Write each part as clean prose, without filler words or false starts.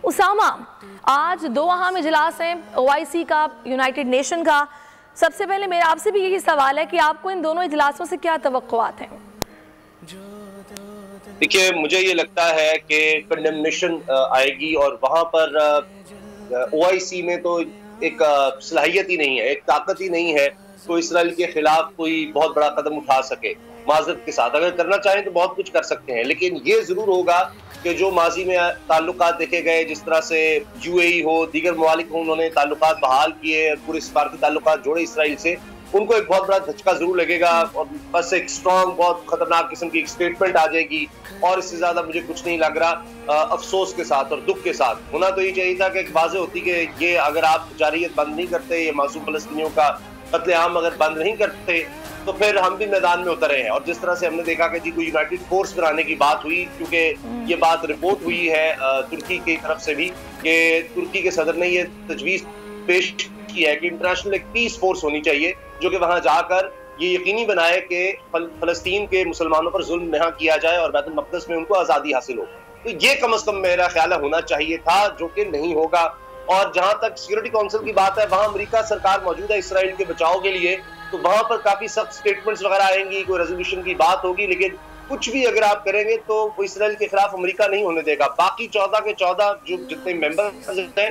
اسامہ، آج دو اہم اجلاس ہیں OIC کا، یونائٹڈ نیشن کا. سب سے پہلے میرا آپ سے بھی یہی سوال ہے کہ آپ کو ان دونوں اجلاسوں سے کیا توقعات ہیں؟ دیکھیے، مجھے یہ لگتا ہے کہ کنڈمنیشن آئے گی اور وہاں پر OIC میں تو ایک صلاحیت ہی نہیں ہے، ایک طاقت ہی نہیں ہے تو اسرائیل کے خلاف کوئی بہت بڑا قدم اٹھا سکے. معذرت کے ساتھ اگر کرنا چاہیں تو بہت کچھ کر سکتے ہیں، لیکن یہ ضرور ہوگا کہ جو ماضی میں تعلقات دیکھے گئے، جس طرح سے UAE ہو، دیگر ممالک ہوں، انہوں نے تعلقات بحال کیے، پورے سفارتی تعلقات جوڑے اسرائیل سے، ان کو ایک بہت بڑا دھچکا ضرور لگے گا اور بس ایک اسٹرانگ بہت خطرناک قسم کی ایک اسٹیٹمنٹ آ جائے گی. اور اس سے زیادہ مجھے کچھ نہیں لگ رہا. افسوس کے ساتھ اور دکھ کے ساتھ ہونا تو یہ چاہیے تھا کہ ایک واضح ہوتی کہ یہ اگر آپ جارحیت بند نہیں کرتے، یہ معصوم فلسطینیوں کا قتل عام اگر بند نہیں کرتے تو پھر ہم بھی میدان میں اترے ہیں. اور جس طرح سے ہم نے دیکھا کہ کوئی یونائٹڈ فورس بنانے کی بات ہوئی، کیونکہ یہ بات رپورٹ ہوئی ہے ترکی کی طرف سے بھی کہ ترکی کے صدر نے یہ تجویز پیش کی ہے کہ انٹرنیشنل ایک پیس فورس ہونی چاہیے جو کہ وہاں جا کر یہ یقینی بنائے کہ فلسطین کے مسلمانوں پر ظلم نہ کیا جائے اور بیت المقدس میں ان کو آزادی حاصل ہو. تو یہ کم از کم میرا خیال ہے ہونا چاہیے تھا، جو کہ نہیں ہوگا. اور جہاں تک سیکورٹی کونسل کی بات ہے، وہاں امریکہ سرکار موجود ہے اسرائیل کے بچاؤ کے لیے، تو وہاں پر کافی سخت سٹیٹمنٹس وغیرہ آئیں گی، کوئی ریزولوشن کی بات ہوگی، لیکن کچھ بھی اگر آپ کریں گے تو وہ اسرائیل کے خلاف امریکہ نہیں ہونے دے گا. باقی 14 کے 14 جو جتنے ممبرز ہیں،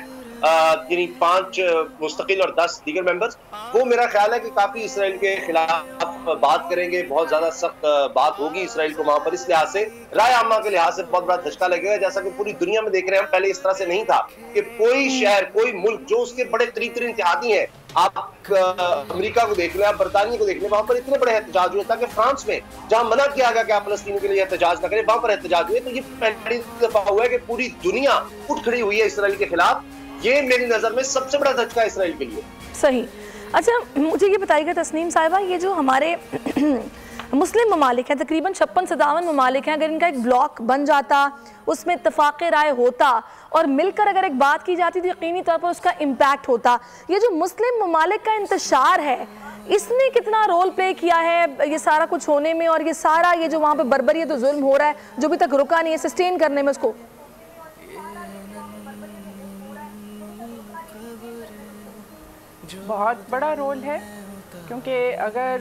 یعنی 5 مستقل اور 10 دیگر ممبرز، وہ میرا خیال ہے کہ کافی اسرائیل کے خلاف بات کریں گے. بہت زیادہ سخت بات ہوگی اسرائیل کو وہاں پر. اس لحاظ سے رائے عامہ کے لحاظ سے بہت بڑا دھچکا لگے گا، جیسا کہ پوری دنیا میں دیکھ رہے ہیں. ہم پہلے اس طرح سے نہیں تھا کہ کوئی شہر، کوئی ملک جو اس کے بڑے قریب ترین اتحادی ہیں، آپ امریکہ کو دیکھ لیں، آپ برطانیہ کو دیکھ لیں، وہاں پر اتنے بڑے احتجاج ہوئے. تھا کہ فرانس میں جہاں منع کیا گیا کہ آپ فلسطینیوں کے لیے احتجاج نہ کریں، وہاں پر احتجاج ہوئے. تو یہ پہلی دفعہ ہوا ہے کہ پوری دنیا اٹھ کھڑی ہوئی ہے اسرائیل کے خلاف. یہ میری نظر میں سب سے بڑا دھچکا اسرائیل کے لیے. صحیح. اچھا، مجھے یہ بتائیے گا تسنیم صاحبہ، یہ جو ہمارے مسلم ممالک ہیں، تقریباً 56-57 ممالک ہیں، اگر ان کا ایک بلاک بن جاتا، اس میں اتفاق رائے ہوتا اور مل کر اگر ایک بات کی جاتی تو یقینی طور پر اس کا امپیکٹ ہوتا. یہ جو مسلم ممالک کا انتشار ہے، اس نے کتنا رول پلے کیا ہے یہ سارا کچھ ہونے میں، اور یہ سارا یہ جو وہاں پہ بربریت و ظلم ہو رہا ہے جو ابھی تک رکا نہیں ہے، سسٹین کرنے میں اس کو؟ بہت بڑا رول ہے، کیونکہ اگر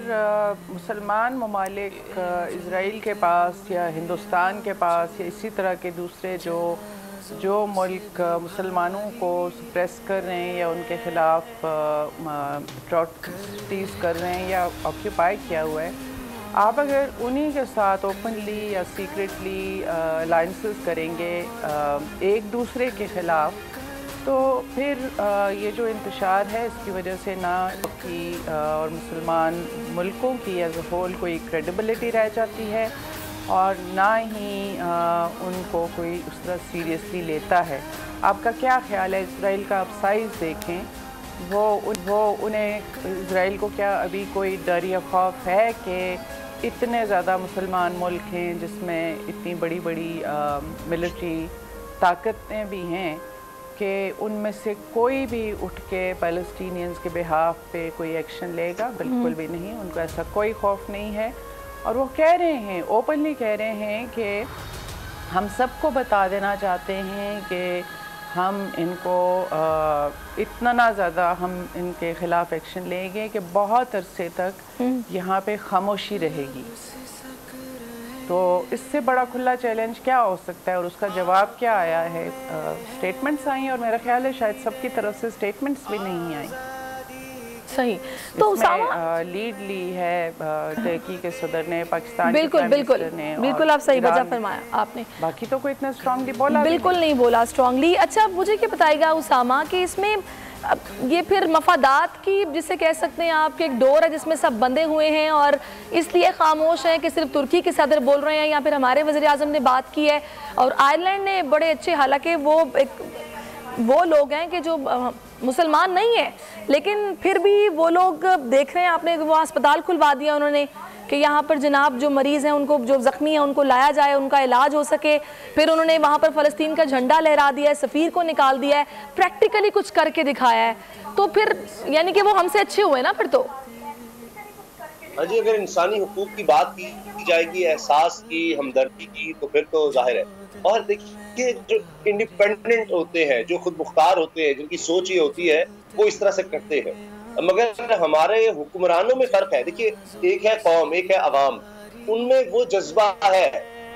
مسلمان ممالک اسرائیل کے پاس یا ہندوستان کے پاس یا اسی طرح کے دوسرے جو ملک مسلمانوں کو سپریس کر رہے ہیں یا ان کے خلاف اٹراسٹیز کر رہے ہیں یا آکیوپائی کیا ہوا ہے، آپ اگر انہی کے ساتھ اوپنلی یا سیکریٹلی الائنسز کریں گے ایک دوسرے کے خلاف، تو پھر یہ جو انتشار ہے اس کی وجہ سے نہ کی اور مسلمان ملکوں کی ایز اے ہول کوئی کریڈیبلٹی رہ جاتی ہے، اور نہ ہی ان کو کوئی اس طرح سیریسلی لیتا ہے. آپ کا کیا خیال ہے؟ اسرائیل کا آپ سائز دیکھیں، وہ انہیں اسرائیل کو کیا ابھی کوئی ڈر یا خوف ہے کہ اتنے زیادہ مسلمان ملک ہیں جس میں اتنی بڑی بڑی ملٹری طاقتیں بھی ہیں کہ ان میں سے کوئی بھی اٹھ کے پیلسٹینینز کے بہاف پہ کوئی ایکشن لے گا؟ بالکل بھی نہیں. ان کو ایسا کوئی خوف نہیں ہے، اور وہ کہہ رہے ہیں، اوپنلی کہہ رہے ہیں کہ ہم سب کو بتا دینا چاہتے ہیں کہ ہم ان کو اتنا زیادہ ہم ان کے خلاف ایکشن لیں گے کہ بہت عرصے تک یہاں پہ خاموشی رہے گی. تو اس سے بڑا کھلا چیلنج کیا ہو سکتا ہے؟ اور اس کا جواب کیا آیا ہے؟ سٹیٹمنٹس آئیں، اور میرا خیال ہے شاید سب کی طرف سے سٹیٹمنٹس بھی نہیں آئیں. صحیح. تو اسامہ لیڈ لی ہے ترکی کے صدر نے، پاکستان کے پرائم منسٹر نے. بالکل آپ صحیح وجہ فرمایا آپ نے. باقی تو کوئی اتنا اسٹرانگلی بولا بالکل نہیں بولا اسٹرانگلی. اچھا، مجھے کیا بتائے گا اسامہ کہ اس میں یہ پھر مفادات کی جسے کہہ سکتے ہیں آپ کے ایک ڈور ہے جس میں سب بندے ہوئے ہیں اور اس لیے خاموش ہیں کہ صرف ترکی کے صدر بول رہے ہیں یا پھر ہمارے وزیر اعظم نے بات کی ہے اور آئرلینڈ نے بڑے اچھے، حالانکہ وہ لوگ ہیں کہ جو مسلمان نہیں ہیں لیکن پھر بھی وہ لوگ دیکھ رہے ہیں. آپ نے وہ ہسپتال کھلوا دیا انہوں نے کہ یہاں پر جناب جو مریض ہیں ان کو، جو زخمی ہیں ان کو لایا جائے، ان کا علاج ہو سکے. پھر انہوں نے وہاں پر فلسطین کا جھنڈا لہرا دیا ہے، سفیر کو نکال دیا ہے، پریکٹیکلی کچھ کر کے دکھایا ہے. تو پھر یعنی کہ وہ ہم سے اچھے ہوئے نا پھر تو. ہاں جی، اگر انسانی حقوق کی بات کی جائے گی، احساس کی، ہمدردی کی، تو پھر تو ظاہر ہے. اور دیکھیے جو انڈیپینڈنٹ ہوتے ہیں، جو خود مختار ہوتے ہیں، جن کی سوچ یہ ہوتی ہے، وہ اس طرح سے کرتے ہیں. مگر ہمارے حکمرانوں میں فرق ہے. دیکھیے، ایک ہے قوم، ایک ہے عوام. ان میں وہ جذبہ ہے،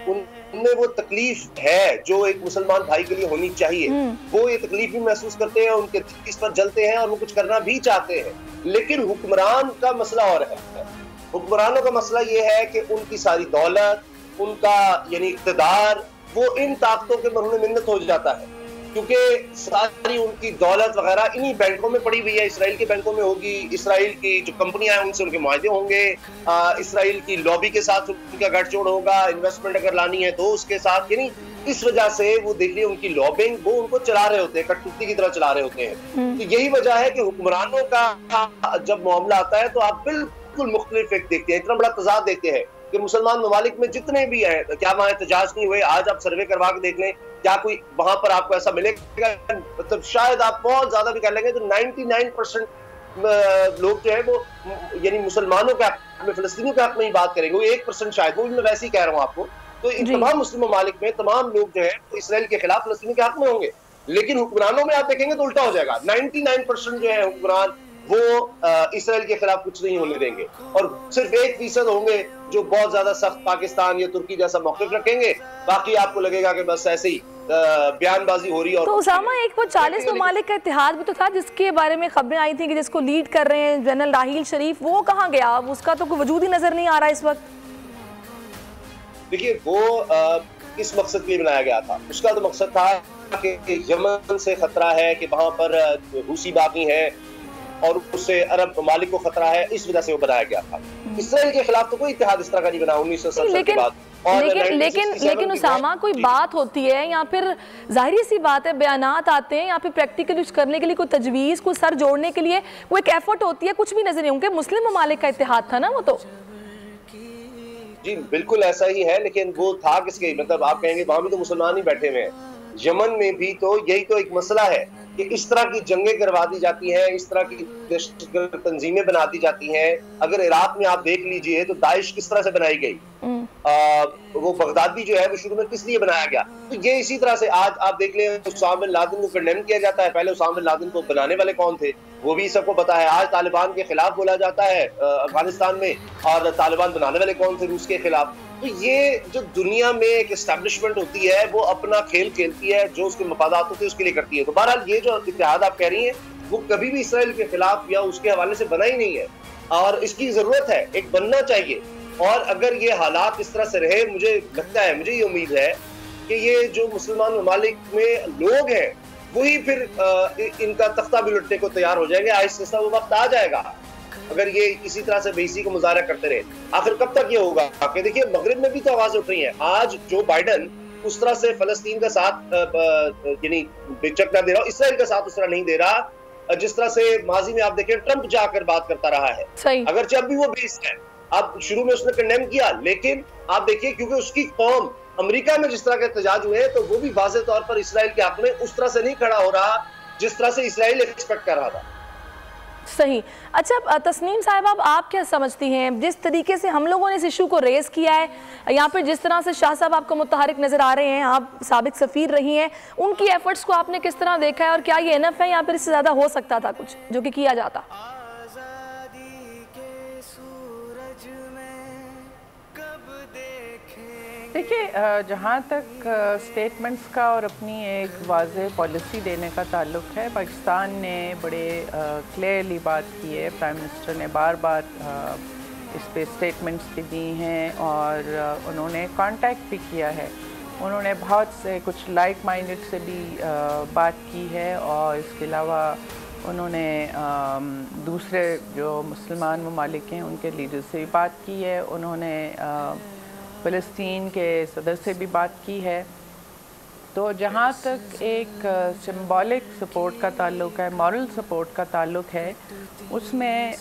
ان میں وہ تکلیف ہے جو ایک مسلمان بھائی کے لیے ہونی چاہیے. وہ یہ تکلیف بھی محسوس کرتے ہیں، ان کے دل اس پر جلتے ہیں اور وہ کچھ کرنا بھی چاہتے ہیں. لیکن حکمران کا مسئلہ اور ہے. حکمرانوں کا مسئلہ یہ ہے کہ ان کی ساری دولت، ان کا یعنی اقتدار، وہ ان طاقتوں کے مرہون منت ہو جاتا ہے. کیونکہ ساری ان کی دولت وغیرہ انہی بینکوں میں پڑی ہوئی ہے. اسرائیل کے بینکوں میں ہوگی، اسرائیل کی جو کمپنیاں ہیں ان سے ان کے معاہدے ہوں گے، اسرائیل کی لابی کے ساتھ ان کا گٹھ جوڑ ہوگا، انویسٹمنٹ اگر لانی ہے تو اس کے ساتھ. یعنی اس وجہ سے وہ دیکھ لیے ان کی لابنگ، وہ ان کو چلا رہے ہوتے ہیں، کٹپوتلی کی طرح چلا رہے ہوتے ہیں. تو یہی وجہ ہے کہ حکمرانوں کا جب معاملہ آتا ہے تو آپ بالکل مختلف ایک دیکھتے ہیں. اتنا بڑا تضاد دیکھتے ہیں کہ مسلمان ممالک میں جتنے بھی ہیں، کیا وہاں احتجاج نہیں ہوئے؟ آج آپ سروے کروا کے دیکھ لیں، کیا کوئی وہاں پر آپ کو ایسا ملے گا؟ مطلب شاید آپ بہت زیادہ بھی کر لیں گے تو 99% لوگ جو ہے وہ یعنی مسلمانوں کے حق میں، فلسطینیوں کے حق میں ہی بات کریں گے. وہ 1% شاید، وہ بھی میں ویسے ہی کہہ رہا ہوں آپ کو. تو ان تمام مسلم ممالک میں تمام لوگ جو ہے اسرائیل کے خلاف فلسطینیوں کے حق میں ہوں گے. لیکن حکمرانوں میں آپ دیکھیں گے تو الٹا ہو جائے گا. 99% جو ہے حکمران وہ اسرائیل کے خلاف کچھ نہیں ہونے دیں گے، اور صرف 1% ہوں گے جو بہت زیادہ سخت پاکستان یا ترکی جیسا موقف رکھیں گے. باقی آپ کو لگے گا کہ بس ایسے ہی بیان بازی ہو رہی ہے. تو اسامہ، ایک وہ 40 ممالک کا اتحاد بھی تو تھا جس کے بارے میں خبریں آئی تھیں کہ جس کو لیڈ کر رہے ہیں جنرل راحیل شریف، وہ کہاں گیا؟ اب اس کا تو کوئی وجود ہی نظر نہیں آ رہا اس وقت. دیکھیے، وہ کس مقصد کے لیے بنایا گیا تھا؟ اس کا تو مقصد تھا کہ یمن سے خطرہ ہے، کہ وہاں پر حوثی باغی ہیں اور اس سے عرب ممالک کو خطرہ ہے، اس وجہ سے وہ بنایا گیا تھا. اسرائیل کے خلاف تو کوئی اتحاد اس طرح کا نہیں بنا 1967 کے بعد. لیکن اسامہ، کوئی بات ہوتی ہے یا پھر ظاہری سی بات ہے، بیانات آتے ہیں یا پھر پریکٹیکل کچھ کرنے کے لیے کوئی تجویز، کوئی سر جوڑنے کے لیے وہ ایک ایفرٹ ہوتی ہے، کچھ بھی نظر نہیں. ہوں کہ مسلم ممالک کا اتحاد تھا نا وہ تو. جی بالکل ایسا ہی ہے، لیکن وہ تھا کس کے؟ مطلب آپ کہیں گے وہاں بھی تو مسلمان ہی بیٹھے ہوئے ہیں. یمن میں بھی تو یہی تو ایک مسئلہ ہے کہ اس طرح کی جنگیں کروا دی جاتی ہیں، اس طرح کی دہشت گرد تنظیمیں بنا دی جاتی ہیں. اگر عراق میں آپ دیکھ لیجئے تو داعش کس طرح سے بنائی گئی، وہ بغدادی جو ہے وہ شروع میں کس لیے بنایا گیا. تو یہ اسی طرح سے آج آپ دیکھ لیں اسامہ بن لادن کو کنڈیم کیا جاتا ہے. پہلے اسامہ بن لادن کو بنانے والے کون تھے وہ بھی سب کو پتا ہے. آج طالبان کے خلاف بولا جاتا ہے افغانستان میں، اور طالبان بنانے والے کون تھے؟ روس کے خلاف. تو یہ جو دنیا میں ایک اسٹیبلشمنٹ ہوتی ہے وہ اپنا کھیل کھیلتی ہے، جو اس کے مفادات ہوتے ہیں اس کے لیے کرتی ہے. تو بہرحال یہ جو اتحاد آپ کہہ رہی ہیں وہ کبھی بھی اسرائیل کے خلاف یا اس کے حوالے سے بنا ہی نہیں ہے، اور اس کی ضرورت ہے، ایک بننا چاہیے. اور اگر یہ حالات اس طرح سے رہے، مجھے لگتا ہے، مجھے یہ امید ہے کہ یہ جو مسلمان ممالک میں لوگ ہیں وہی پھر ان کا تختہ بھی لٹنے کو تیار ہو جائیں گے. آہستہ آہستہ وہ وقت آ جائے گا اگر یہ اسی طرح سے بے حسی کو مظاہرہ کرتے رہے. آخر کب تک یہ ہوگا؟ کہ دیکھیے مغرب میں بھی تو آوازیں اٹھ رہی ہیں. آج جو بائیڈن اس طرح سے فلسطین کا ساتھ یعنی چک نہ دے رہا، اسرائیل کا ساتھ اس طرح نہیں دے رہا جس طرح سے ماضی میں آپ دیکھیں ٹرمپ جا کر بات کرتا رہا ہے. اگرچہ اب بھی وہ بیس ہے، اب شروع میں اس نے کنڈیم کیا، لیکن آپ دیکھیے کیونکہ اس کی قوم امریکہ میں جس طرح کے احتجاج ہوئے تو وہ بھی واضح طور پر اسرائیل کے حق میں اس طرح سے نہیں کھڑا ہو رہا جس طرح سے اسرائیل ایکسپیکٹ کر رہا تھا. صحیح. اچھا تسنیم صاحب، آپ کیا سمجھتی ہیں جس طریقے سے ہم لوگوں نے اس ایشو کو ریز کیا ہے، یا پھر جس طرح سے شاہ صاحب آپ کو متحرک نظر آ رہے ہیں، آپ سابق سفیر رہی ہیں، ان کی ایفرٹس کو آپ نے کس طرح دیکھا ہے، اور کیا یہ انف ہے یا پھر اس سے زیادہ ہو سکتا تھا کچھ جو کہ کیا جاتا؟ دیکھیے، جہاں تک سٹیٹمنٹس کا اور اپنی ایک واضح پالیسی دینے کا تعلق ہے، پاکستان نے بڑے کلیئرلی بات کی ہے. پرائم منسٹر نے بار بار اس پہ سٹیٹمنٹس بھی دی ہیں، اور انہوں نے کانٹیکٹ بھی کیا ہے. انہوں نے بہت سے کچھ لائک مائنڈڈ سے بھی بات کی ہے، اور اس کے علاوہ انہوں نے دوسرے جو مسلمان ممالک ہیں ان کے لیڈر سے بھی بات کی ہے. انہوں نے فلسطین کے صدر سے بھی بات کی ہے. تو جہاں تک ایک سمبولک سپورٹ کا تعلق ہے، مورل سپورٹ کا تعلق ہے، اس میں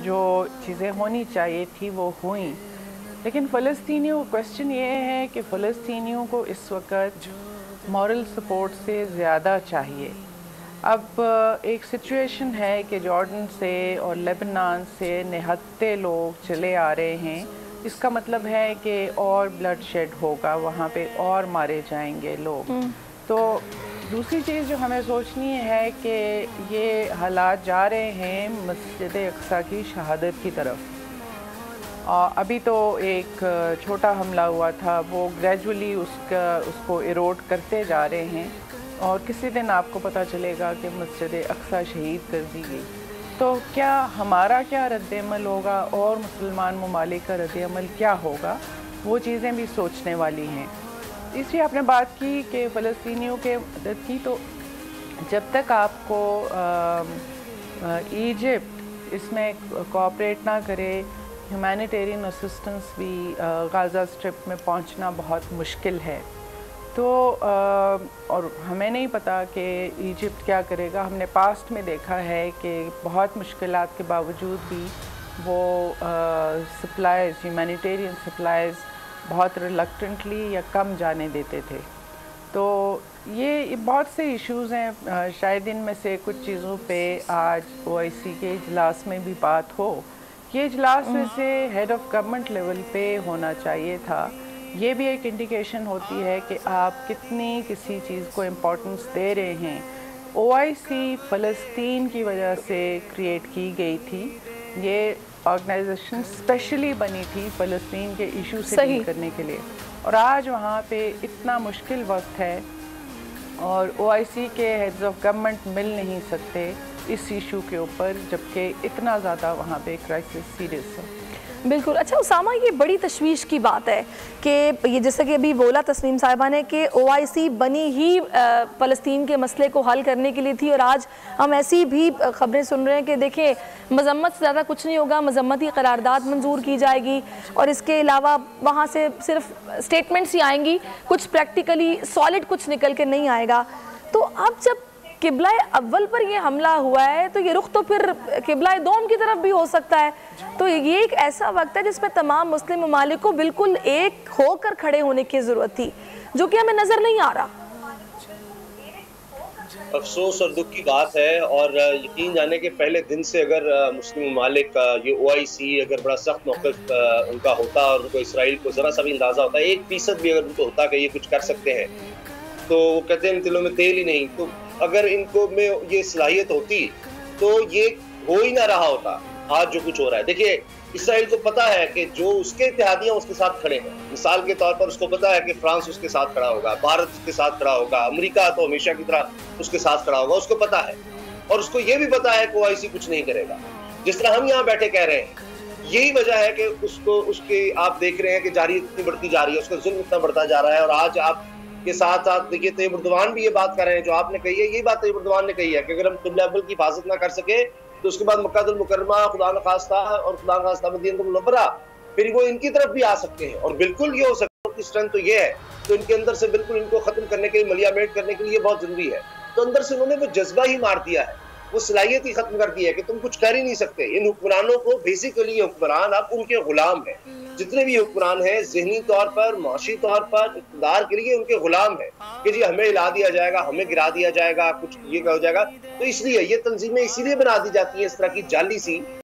جو چیزیں ہونی چاہیے تھی وہ ہوئیں. لیکن فلسطینیوں کو کویسچن یہ ہے کہ فلسطینیوں کو اس وقت مورل سپورٹ سے زیادہ چاہیے. اب ایک سچویشن ہے کہ جارڈن سے اور لیبنان سے نہتے لوگ چلے آ رہے ہیں، اس کا مطلب ہے کہ اور بلڈ شیڈ ہوگا وہاں پہ، اور مارے جائیں گے لوگ۔ تو دوسری چیز جو ہمیں سوچنی ہے کہ یہ حالات جا رہے ہیں مسجد اقصیٰ کی شہادت کی طرف۔ ابھی تو ایک چھوٹا حملہ ہوا تھا، وہ گریجولی اس کو ایروڈ کرتے جا رہے ہیں، اور کسی دن آپ کو پتہ چلے گا کہ مسجد اقصیٰ شہید کر دی گئی۔ تو کیا ہمارا کیا رد عمل ہوگا اور مسلمان ممالک کا رد عمل کیا ہوگا، وہ چیزیں بھی سوچنے والی ہیں۔ اس لیے آپ نے بات کی کہ فلسطینیوں کے مدد کی، تو جب تک آپ کو ایجپٹ اس میں کوآپریٹ نہ کرے، ہیومینیٹیرین اسسٹنس بھی غازہ اسٹرپ میں پہنچنا بہت مشکل ہے۔ تو اور ہمیں نہیں پتہ کہ ایجپٹ کیا کرے گا۔ ہم نے پاسٹ میں دیکھا ہے کہ بہت مشکلات کے باوجود بھی وہ سپلائز، ہیومینیٹیرین سپلائز بہت ریلکٹنٹلی یا کم جانے دیتے تھے۔ تو یہ بہت سے ایشوز ہیں، شاید ان میں سے کچھ چیزوں پہ آج OIC کے اجلاس میں بھی بات ہو۔ یہ اجلاس ویسے ہیڈ آف گورنمنٹ لیول پہ ہونا چاہیے تھا۔ یہ بھی ایک انڈیکیشن ہوتی ہے کہ آپ کتنی کسی چیز کو امپورٹنس دے رہے ہیں۔ OIC فلسطین کی وجہ سے کریٹ کی گئی تھی، یہ آرگنائزیشن اسپیشلی بنی تھی فلسطین کے ایشو سے ڈیل کرنے کے لیے، اور آج وہاں پہ اتنا مشکل وقت ہے اور OIC کے ہیڈز آف گورنمنٹ مل نہیں سکتے اس ایشو کے اوپر، جبکہ اتنا زیادہ وہاں پہ کرائسس سیریس ہے۔ بالکل۔ اچھا اسامہ، یہ بڑی تشویش کی بات ہے کہ یہ جیسے کہ ابھی بولا تسنیم صاحبہ نے کہ OIC بنی ہی فلسطین کے مسئلے کو حل کرنے کے لیے تھی، اور آج ہم ایسی بھی خبریں سن رہے ہیں کہ دیکھیں مذمت سے زیادہ کچھ نہیں ہوگا، مذمتی قرارداد منظور کی جائے گی، اور اس کے علاوہ وہاں سے صرف اسٹیٹمنٹس ہی آئیں گی، کچھ پریکٹیکلی سالڈ کچھ نکل کے نہیں آئے گا۔ تو اب جب قبلہ اول پر یہ حملہ ہوا ہے تو یہ رخ تو پھر قبلہ دوم کی طرف بھی ہو سکتا ہے۔ تو یہ ایک ایسا وقت ہے جس میں تمام مسلم ممالک کو بالکل ایک ہو کر کھڑے ہونے کی ضرورت تھی، جو کہ ہمیں نظر نہیں آ رہا۔ افسوس اور دکھ کی بات ہے، اور یقین جانے کے پہلے دن سے اگر مسلم ممالک کا یہ OIC اگر بڑا سخت موقف ان کا ہوتا، اور ان کو اسرائیل کو ذرا سا بھی اندازہ ہوتا، 1% بھی اگر ان کو ہوتا کہ یہ کچھ کر سکتے ہیں، تو وہ کہتے ہیں ان دلوں میں تیل ہی نہیں، تو اگر ان کو میں یہ صلاحیت ہوتی تو یہ ہو ہی نہ رہا ہوتا آج جو کچھ ہو رہا ہے۔ دیکھیے اسرائیل کو پتا ہے کہ جو اس کے اتحادیاں اس کے ساتھ کھڑے ہیں، مثال کے طور پر اس کو پتا ہے کہ فرانس اس کے ساتھ کھڑا ہوگا، بھارت اس کے ساتھ کھڑا ہوگا، امریکہ تو ہمیشہ کی طرح اس کے ساتھ کھڑا ہوگا، اس کو پتا ہے، اور اس کو یہ بھی پتا ہے کہ OIC کچھ نہیں کرے گا، جس طرح ہم یہاں بیٹھے کہہ رہے ہیں۔ یہی وجہ ہے کہ اس کی آپ دیکھ رہے ہیں کہ جاری اتنی بڑھتی جا رہی ہے، اس کا ظلم اتنا بڑھتا جا رہا ہے، اور آج آپ کے ساتھ ساتھ دیکھیے طیب اردوان بھی یہ بات کر رہے ہیں جو آپ نے کہی ہے، یہی بات طیب اردوان نے کہی ہے کہ اگر ہم قبلہ اول کی حفاظت نہ کر سکے تو اس کے بعد مکہ المکرمہ خدا نخواستہ اور خدا نخواستہ مدینہ المنورہ پھر وہ ان کی طرف بھی آ سکتے ہیں، اور بالکل یہ ہو سکتا ہے۔ ان کی اسٹرینتھ تو یہ ہے، تو ان کے اندر سے بالکل ان کو ختم کرنے کے لیے، ملیامیٹ کرنے کے لیے یہ بہت ضروری ہے۔ تو اندر سے انہوں نے وہ جذبہ ہی مار دیا ہے، وہ صلاحیت ہی ختم کر دی ہے کہ تم کچھ کر ہی نہیں سکتے۔ ان حکمرانوں کو بیسیکلی یہ حکمران اب ان کے غلام ہیں، جتنے بھی حکمران ہیں ذہنی طور پر، معاشی طور پر، اقتدار کے لیے ان کے غلام ہیں کہ جی ہمیں ہلا دیا جائے گا، ہمیں گرا دیا جائے گا، کچھ یہ ہو جائے گا۔ تو اس لیے یہ تنظیمیں اسی لیے بنا دی جاتی ہیں اس طرح کی جعلی سی